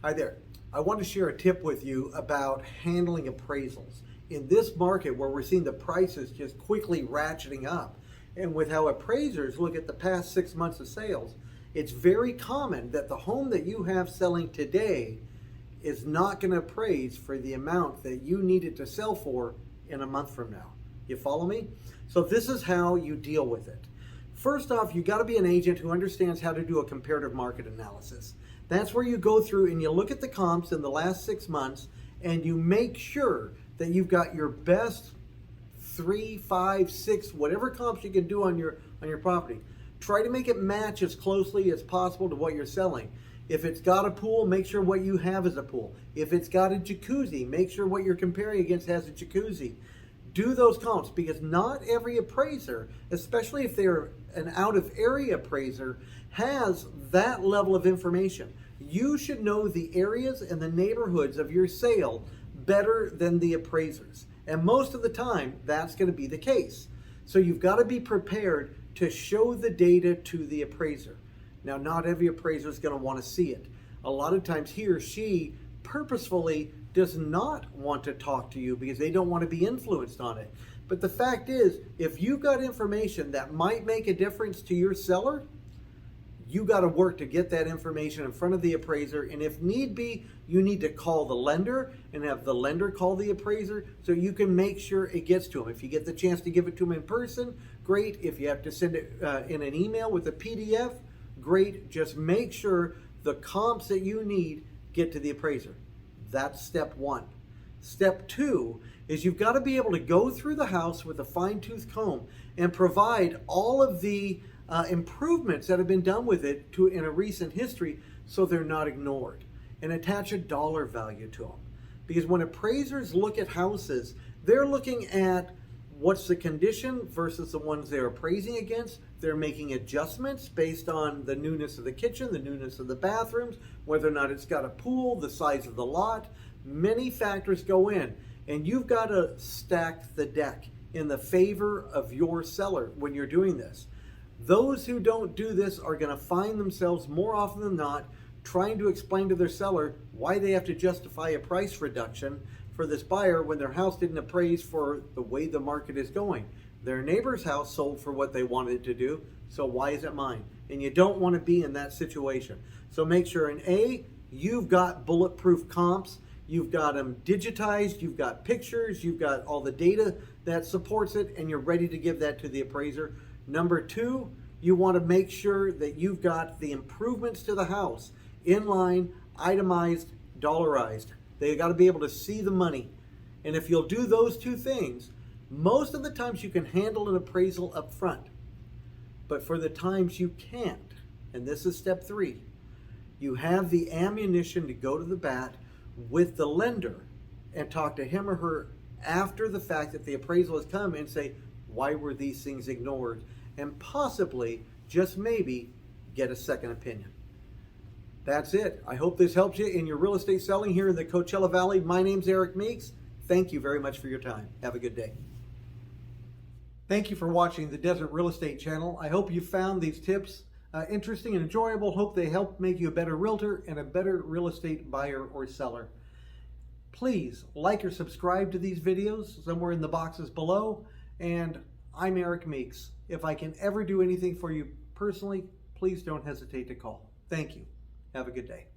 Hi there. I want to share a tip with you about handling appraisals. In this market where we're seeing the prices just quickly ratcheting up, and with how appraisers look at the past 6 months of sales, it's very common that the home that you have selling today is not going to appraise for the amount that you need it to sell for in a month from now. You follow me? So this is how you deal with it. First off, you got to be an agent who understands how to do a comparative market analysis. That's where you go through and you look at the comps in the last 6 months and you make sure that you've got your best 3, 5, 6, whatever comps you can do on your property. Try to make it match as closely as possible to what you're selling. If it's got a pool, make sure what you have is a pool. If it's got a jacuzzi, make sure what you're comparing against has a jacuzzi. Do those comps, because not every appraiser, especially if they're an out-of-area appraiser, has that level of information. You should know the areas and the neighborhoods of your sale better than the appraisers. And most of the time, that's going to be the case. So you've got to be prepared to show the data to the appraiser. Now, not every appraiser is going to want to see it. A lot of times he or she purposefully does not want to talk to you because they don't want to be influenced on it. But the fact is, if you've got information that might make a difference to your seller, you got to work to get that information in front of the appraiser. And if need be, you need to call the lender and have the lender call the appraiser so you can make sure it gets to them. If you get the chance to give it to them in person, great. If you have to send it in an email with a PDF, great. Just make sure the comps that you need get to the appraiser. That's step one. Step two is you've got to be able to go through the house with a fine-tooth comb and provide all of the improvements that have been done with it in a recent history so they're not ignored, and attach a dollar value to them. Because when appraisers look at houses, they're looking at what's the condition versus the ones they're appraising against. They're making adjustments based on the newness of the kitchen, the newness of the bathrooms, whether or not it's got a pool, the size of the lot. Many factors go in, and you've got to stack the deck in the favor of your seller when you're doing this. Those who don't do this are going to find themselves more often than not trying to explain to their seller why they have to justify a price reduction for this buyer when their house didn't appraise for the way the market is going. Their neighbor's house sold for what they wanted it to do, so why is it mine? And you don't want to be in that situation. So make sure, in A, you've got bulletproof comps, you've got them digitized, you've got pictures, you've got all the data that supports it, and you're ready to give that to the appraiser. Number two, you want to make sure that you've got the improvements to the house in line, itemized, dollarized. They got to be able to see the money. And if you'll do those two things, most of the times you can handle an appraisal up front. But for the times you can't, and this is step three, you have the ammunition to go to the bat with the lender and talk to him or her after the fact that the appraisal has come and say, why were these things ignored? And possibly, just maybe, get a second opinion. That's it. I hope this helps you in your real estate selling here in the Coachella Valley. My name's Eric Meeks. Thank you very much for your time. Have a good day. Thank you for watching the Desert Real Estate Channel. I hope you found these tips interesting and enjoyable. Hope they help make you a better realtor and a better real estate buyer or seller. Please like or subscribe to these videos somewhere in the boxes below. And I'm Eric Meeks. If I can ever do anything for you personally, please don't hesitate to call. Thank you. Have a good day.